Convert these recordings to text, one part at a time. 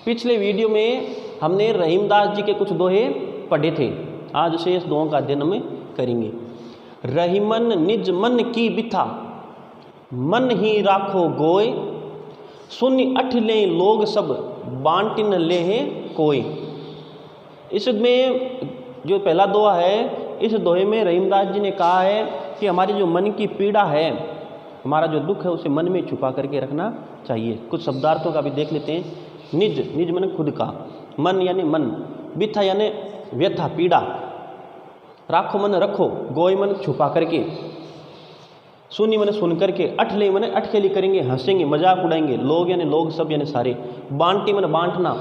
पिछले वीडियो में हमने रहीमदास जी के कुछ दोहे पढ़े थे। आज से इस दोहों का अध्ययन में करेंगे। रहीमन निज मन की बिथा, मन ही राखो गोय, सुनि अठ ले लोग सब, बांटिन ले कोई। इसमें जो पहला दोहा है, इस दोहे में रहीमदास जी ने कहा है कि हमारी जो मन की पीड़ा है, हमारा जो दुख है, उसे मन में छुपा करके रखना चाहिए। कुछ शब्दार्थों का भी देख लेते हैं। निज, निज मन खुद का, मन यानी मन, बिथा यानी व्यथा पीड़ा, राखो मन रखो, गोय मन छुपा करके, सुनी मन सुन करके, अठले मन अटखेली करेंगे, हंसेंगे, मजाक उड़ाएंगे, लोग यानी लोग सब यानी सारे, बांटी मन बांटना,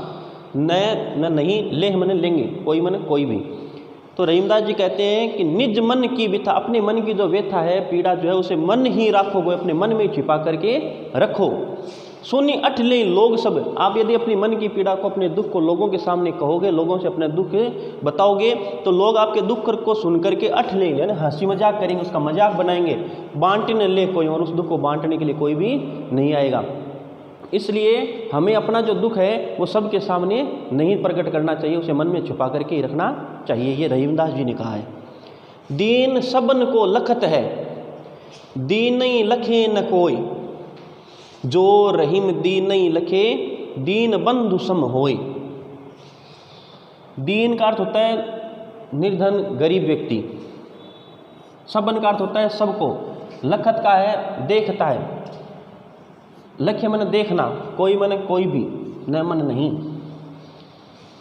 न नहीं, लेह मन लेंगे, कोई मन कोई भी। तो रहीमदास जी कहते हैं कि निज मन की बिथा, अपने मन की जो व्यथा है, पीड़ा जो है, उसे मन ही राखो गोय, अपने मन में छिपा करके रखो। सुनी अठ ले लोग सब, आप यदि अपनी मन की पीड़ा को, अपने दुख को लोगों के सामने कहोगे, लोगों से अपने दुख बताओगे, तो लोग आपके दुख को सुन करके अठ ले यानी हंसी मजाक करेंगे, उसका मजाक बनाएंगे, बांटने ले कोई, और उस दुख को बांटने के लिए कोई भी नहीं आएगा। इसलिए हमें अपना जो दुख है वो सबके सामने नहीं प्रकट करना चाहिए, उसे मन में छुपा करके ही रखना चाहिए। ये रहीमदास जी ने कहा है। दीन सबन को लखत है, दीन नहीं लखे न कोई, जो रहीम दीन नहीं लखे, दीन बंधु सम होय। दीन का अर्थ होता है निर्धन गरीब व्यक्ति, सबन का अर्थ होता है सबको, लखत का है देखता है, लक्ष्य मन देखना, कोई मन कोई भी, न मन नहीं।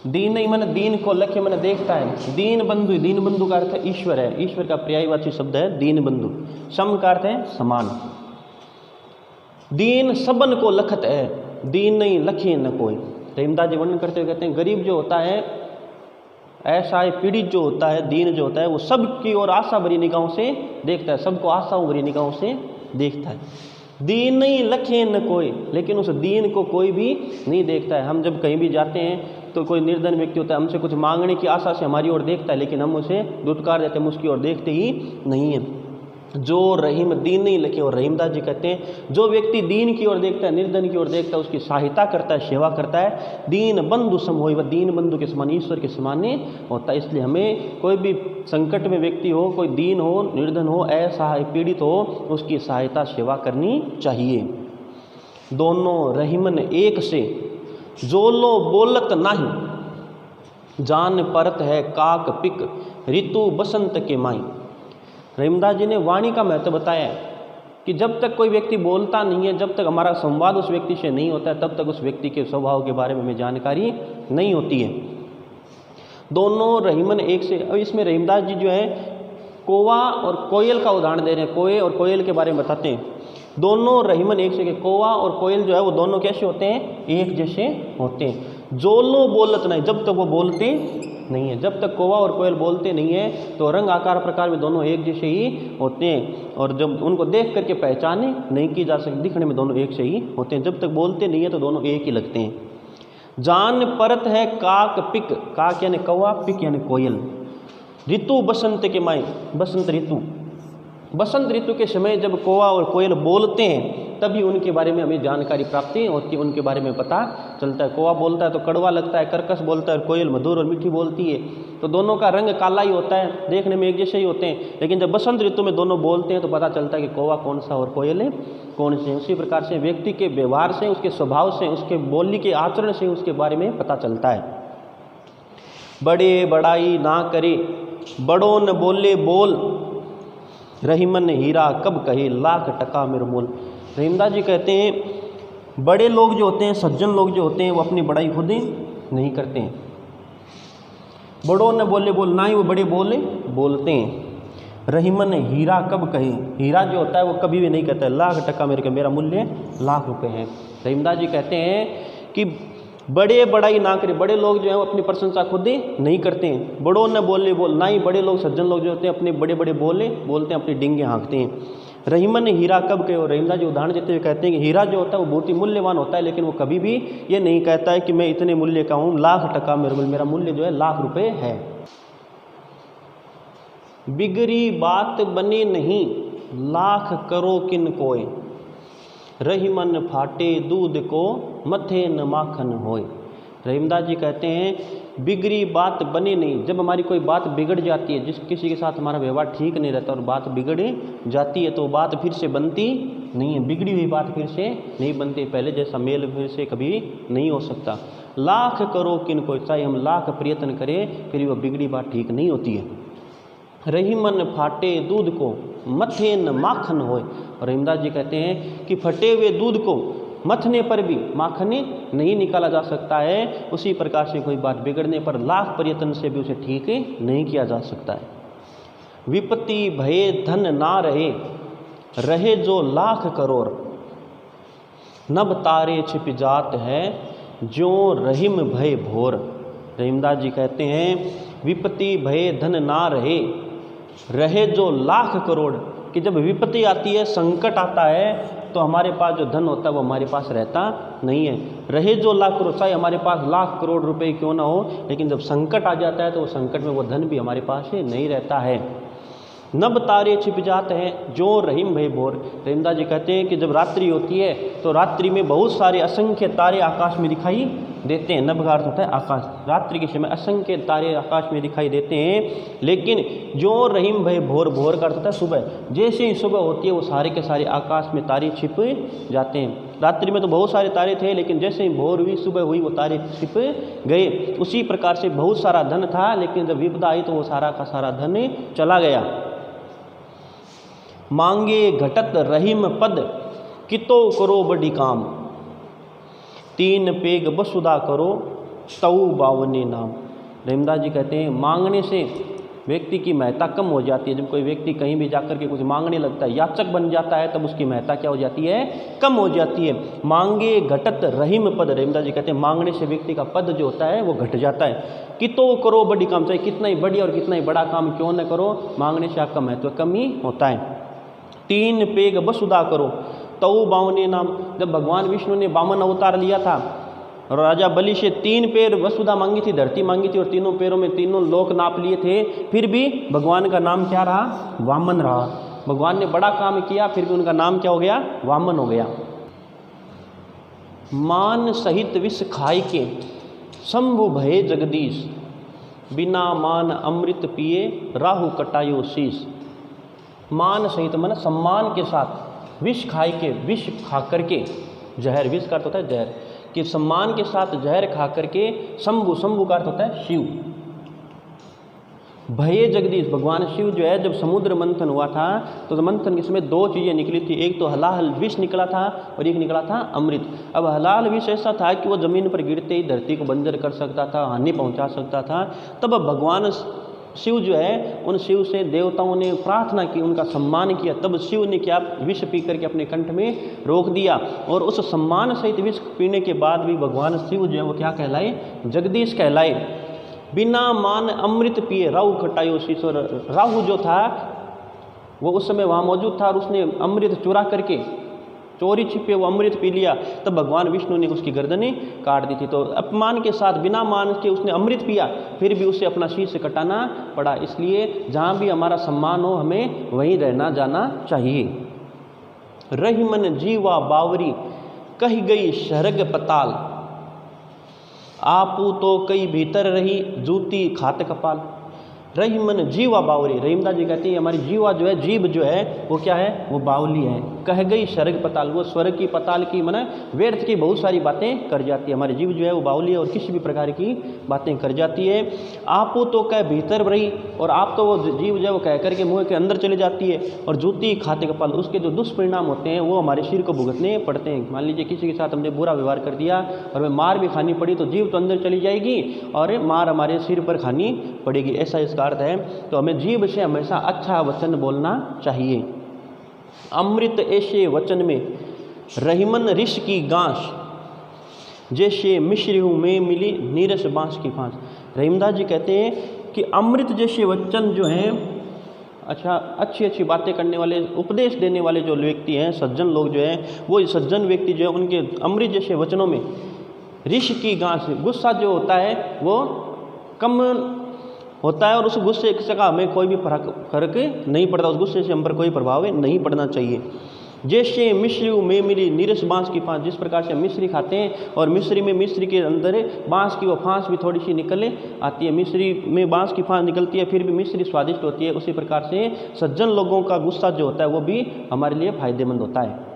दीन नहीं मन दीन को, लक्ष्य मन देखता है। दीन बंधु, दीन बंधु का अर्थ है ईश्वर है, ईश्वर का पर्यायवाची शब्द है दीन बंधु। सम का अर्थ है समान। दीन सबन को लखत है, दीन नहीं लखे न कोई। रहीमदास जी वर्णन करते हुए कहते हैं, गरीब जो होता है, ऐसा है पीड़ित जो होता है, दीन जो होता है, वो सबकी ओर आशा भरी निगाहों से देखता है, सबको आशाओं भरी निगाहों से देखता है। दीन नहीं लखे न कोई, लेकिन उस दीन को कोई भी नहीं देखता है। हम जब कहीं भी जाते हैं तो कोई निर्धन व्यक्ति होता है, हमसे कुछ मांगने की आशा से हमारी ओर देखता है, लेकिन हम उसे दुत्कार देते हैं, हम उसकी ओर देखते ही नहीं है। जो रहीम दीन नहीं लखे, और रहीमदास जी कहते हैं जो व्यक्ति दीन की ओर देखता है, निर्धन की ओर देखता है, उसकी सहायता करता है, सेवा करता है, दीन बंधु सम होय, वह दीन बंधु के समान, ईश्वर के समान होता है। इसलिए हमें कोई भी संकट में व्यक्ति हो, कोई दीन हो, निर्धन हो, असहाय पीड़ित हो, उसकी सहायता सेवा करनी चाहिए। दोनों रहीमन एक से, जोलो बोलत नाही, जान परत है काक पिक, ऋतु बसंत के माई। रहीमदास जी ने वाणी का महत्व बताया कि जब तक कोई व्यक्ति बोलता नहीं है, जब तक हमारा संवाद उस व्यक्ति से नहीं होता है, तब तक उस व्यक्ति के स्वभाव के बारे में हमें जानकारी नहीं होती है। दोनों रहीमन एक से, और इसमें रहीमदास जी जो है कौवा और कोयल का उदाहरण दे रहे हैं, कोए और कोयल के बारे में बताते हैं। दोनों रहीमन एक से के, कौवा और कोयल जो है वो दोनों कैसे होते हैं, एक जैसे होते हैं। जोलो बोलत नहीं, जब तक वो बोलते नहीं है, जब तक कौवा और कोयल बोलते नहीं है, तो रंग आकार प्रकार में दोनों एक जैसे ही होते हैं, और जब उनको देख करके पहचाने नहीं की जा सकती, दिखने में दोनों एक से ही होते हैं। जब तक बोलते नहीं है तो दोनों एक ही लगते हैं। जान परत है काक पिक, काक यानी कौवा, पिक यानी कोयल। ऋतु बसंत के माई, बसंत ऋतु, बसंत ऋतु के समय जब कौवा और कोयल बोलते हैं, तभी उनके बारे में हमें जानकारी प्राप्ति होती है, उनके बारे में पता चलता है। कौवा बोलता है तो कड़वा लगता है, कर्कश बोलता है, कोयल मधुर और मीठी बोलती है, तो दोनों का रंग काला ही होता है, देखने में एक जैसे ही होते हैं। लेकिन जब बसंत ऋतु में दोनों बोलते हैं तो पता चलता है कि कौवा कौन सा और कोयल कौन से। उसी प्रकार से व्यक्ति के व्यवहार से, उसके स्वभाव से, उसके बोली के आचरण से उसके बारे में पता चलता है। बड़े बड़ाई ना करे, बड़ों न बोले बोल, रहीमन हीरा कब कहे, लाख टका मेरे मोल। रहीमदास जी कहते हैं बड़े लोग जो होते हैं, सज्जन लोग जो होते हैं, वो अपनी बड़ाई खुद ही नहीं करते हैं। बड़ों ने बोले बोल, ना ही वो बड़े बोलते हैं। रहीमन हीरा कब कहे, हीरा जो होता है वो कभी भी नहीं कहता है लाख टका मेरा मूल्य लाख रुपए है। रहीमदास जी कहते हैं कि बड़े बड़ाई ना करे, बड़े लोग जो हैं वो अपनी प्रशंसा खुद ही नहीं करते हैं। बड़ों ने बोले बोल, ना ही बड़े लोग सज्जन लोग जो होते हैं अपने बड़े बोलते हैं, अपनी डिंगे हाँकते हैं। रहीमन हीरा कब कहे, और रहीमदास जी उदाहरण देते हुए कहते हैं कि हीरा जो होता है वो बहुत ही मूल्यवान होता है, लेकिन वो कभी भी ये नहीं कहता है कि मैं इतने मूल्य का हूँ, लाख टका मेरा मूल्य जो है लाख रुपए है। बिगड़ी बात बने नहीं, लाख करो किन कोय, रहीमन फाटे दूध को, मथे न माखन होय। रहीमदास जी कहते हैं बिगड़ी बात बने नहीं। जब हमारी कोई बात बिगड़ जाती है, जिस किसी के साथ हमारा व्यवहार ठीक नहीं रहता और बात बिगड़ जाती है तो बात फिर से बनती नहीं है। बिगड़ी हुई बात फिर से नहीं बनती, पहले जैसा मेल फिर से कभी नहीं हो सकता। लाख करो किनको, चाहे हम लाख प्रयत्न करें फिर वह बिगड़ी बात ठीक नहीं होती है। रही मन फाटे दूध को मथे न माखन होए। और रहीमदास जी कहते हैं कि फटे हुए दूध को मथने पर भी माखन नहीं निकाला जा सकता है, उसी प्रकार से कोई बात बिगड़ने पर लाख प्रयत्न से भी उसे ठीक नहीं किया जा सकता है। विपत्ति भय धन ना रहे, रहे जो लाख करोड़, नभ तारे छिप जात है जो रहीम भय भोर। रहीमदास जी कहते हैं विपत्ति भय धन ना रहे, रहे जो लाख करोड़, कि जब विपत्ति आती है, संकट आता है तो हमारे पास जो धन होता है वो हमारे पास रहता नहीं है। रहे जो लाख करोड़, चाहे हमारे पास लाख करोड़ रुपए क्यों ना हो, लेकिन जब संकट आ जाता है तो वो संकट में वो धन भी हमारे पास नहीं रहता है। नभ तारे छिप जाते हैं जो रहीम भय भोर। रहीमदास जी कहते हैं कि जब रात्रि होती है तो रात्रि में बहुत सारे असंख्य तारे आकाश में दिखाई देते हैं। नभ का अर्थ होता है आकाश। रात्रि के समय असंख्य तारे आकाश में दिखाई देते हैं, लेकिन जो रहीम भय भोर, भोर का अर्थ होता है सुबह। जैसे ही सुबह होती है वो सारे के सारे आकाश में तारे छिप जाते हैं। रात्रि में तो बहुत सारे तारे थे, लेकिन जैसे ही भोर हुई, सुबह हुई, वो तारे छिप गए। उसी प्रकार से बहुत सारा धन था, लेकिन जब विपदा आई तो वो सारा का सारा धन चला गया। मांगे घटत रहीम पद कितो करो बड़ी काम, तीन पेग बसुदा करो तऊ बावने नाम। रहीमदास जी कहते हैं मांगने से व्यक्ति की महत्ता कम हो जाती है। जब कोई व्यक्ति कहीं भी जाकर के कुछ मांगने लगता है, याचक बन जाता है, तब उसकी महत्ता क्या हो जाती है, कम हो जाती है। मांगे घटत रहीम पद। रहीमदास जी कहते हैं मांगने से व्यक्ति का पद जो होता है वो घट जाता है। कितो करो बड़ी काम, चाहे कितना ही बड़ी और कितना ही बड़ा काम क्यों न करो, मांगने से आपका महत्व कम ही होता है। तीन पेग बसुदा करो तऊ बावने नाम। जब भगवान विष्णु ने वामन अवतार लिया था, राजा बलि से 3 पैर वसुधा मांगी थी, धरती मांगी थी, और तीनों पैरों में तीनों लोक नाप लिए थे, फिर भी भगवान का नाम क्या रहा, वामन रहा। भगवान ने बड़ा काम किया, फिर भी उनका नाम क्या हो गया, वामन हो गया। मान सहित विष खाई के शंभु भये जगदीश, बिना मान अमृत पिए राहु कटायो शीश। मान सहित मन सम्मान के साथ, विष खाई के, विष खा करके, जहर, विष का अर्थ होता है जहर, कि सम्मान के साथ जहर खा करके, शंभु, शंभु का अर्थ होता है शिव, भये जगदीश, भगवान शिव जो है, जब समुद्र मंथन हुआ था तो मंथन के समय 2 चीज़ें निकली थी, एक तो हलाल विष निकला था और एक निकला था अमृत। अब हलाल विष ऐसा था कि वो जमीन पर गिरते ही धरती को बंजर कर सकता था, हानि पहुंचा सकता था। तब अब भगवान शिव जो है, उन शिव से देवताओं ने प्रार्थना की, उनका सम्मान किया, तब शिव ने क्या, विष पी करके अपने कंठ में रोक दिया। और उस सम्मान सहित विष पीने के बाद भी भगवान शिव जो है वो क्या कहलाए, जगदीश कहलाए। बिना मान अमृत पिए राहु खटायो शीश। और राहु जो था वो उस समय वहाँ मौजूद था और उसने अमृत चुरा करके, चोरी छिपे वो अमृत पी लिया, तब भगवान विष्णु ने उसकी गर्दनें काट दी थी। तो अपमान के साथ, बिना मान के उसने अमृत पिया, फिर भी उसे अपना शीश कटाना पड़ा। इसलिए जहाँ भी हमारा सम्मान हो, हमें वहीं रहना जाना चाहिए। रही मन जीवा बावरी कही गई शरग पताल, आपू तो कई भीतर रही जूती खात कपाल। रही मन जीवा बावरी, रहीमदास जी कहते हैं हमारी जीवा जो है, जीव जो है वो क्या है, वो बावली है। कह गई स्वर्ग पताल, वो स्वर्ग की पताल की मने व्यर्थ की बहुत सारी बातें कर जाती है। हमारी जीव जो है वो बावली है और किसी भी प्रकार की बातें कर जाती है। आपू तो कह भीतर रही, और आप तो वो जीव जो है वो कह करके मुँह के अंदर चली जाती है। और जूती खाते कपाल, उसके जो दुष्परिणाम होते हैं वो हमारे सिर को भुगतने पड़ते हैं। मान लीजिए किसी के साथ हमने बुरा व्यवहार कर दिया और हमें मार भी खानी पड़ी, तो जीव तो अंदर चली जाएगी और मार हमारे सिर पर खानी पड़ेगी, ऐसा इसका अर्थ है। तो हमें जीव से हमेशा अच्छा वचन बोलना चाहिए। अमृत ऐसे वचन में रहीमन ऋष की गांस, जैसे मिश्र हूँ में मिली नीरस बांस की फांस। रहीमदास जी कहते हैं कि अमृत जैसे वचन जो हैं, अच्छा अच्छी अच्छी बातें करने वाले, उपदेश देने वाले जो व्यक्ति हैं, सज्जन लोग जो हैं, वो सज्जन व्यक्ति जो है, उनके अमृत जैसे वचनों में ऋष की गांस, गुस्सा जो होता है वो कम होता है, और उस गुस्से से हमें कोई भी फर्क नहीं पड़ता, उस गुस्से से हम पर कोई प्रभाव नहीं पड़ना चाहिए। जैसे मिश्री में मिली नीरस बांस की फांस, जिस प्रकार से हम मिश्री खाते हैं और मिश्री में मिश्री के अंदर बांस की वो फांस भी थोड़ी सी निकल आती है, मिश्री में बांस की फांस निकलती है फिर भी मिश्री स्वादिष्ट होती है, उसी प्रकार से सज्जन लोगों का गुस्सा जो होता है वो भी हमारे लिए फायदेमंद होता है।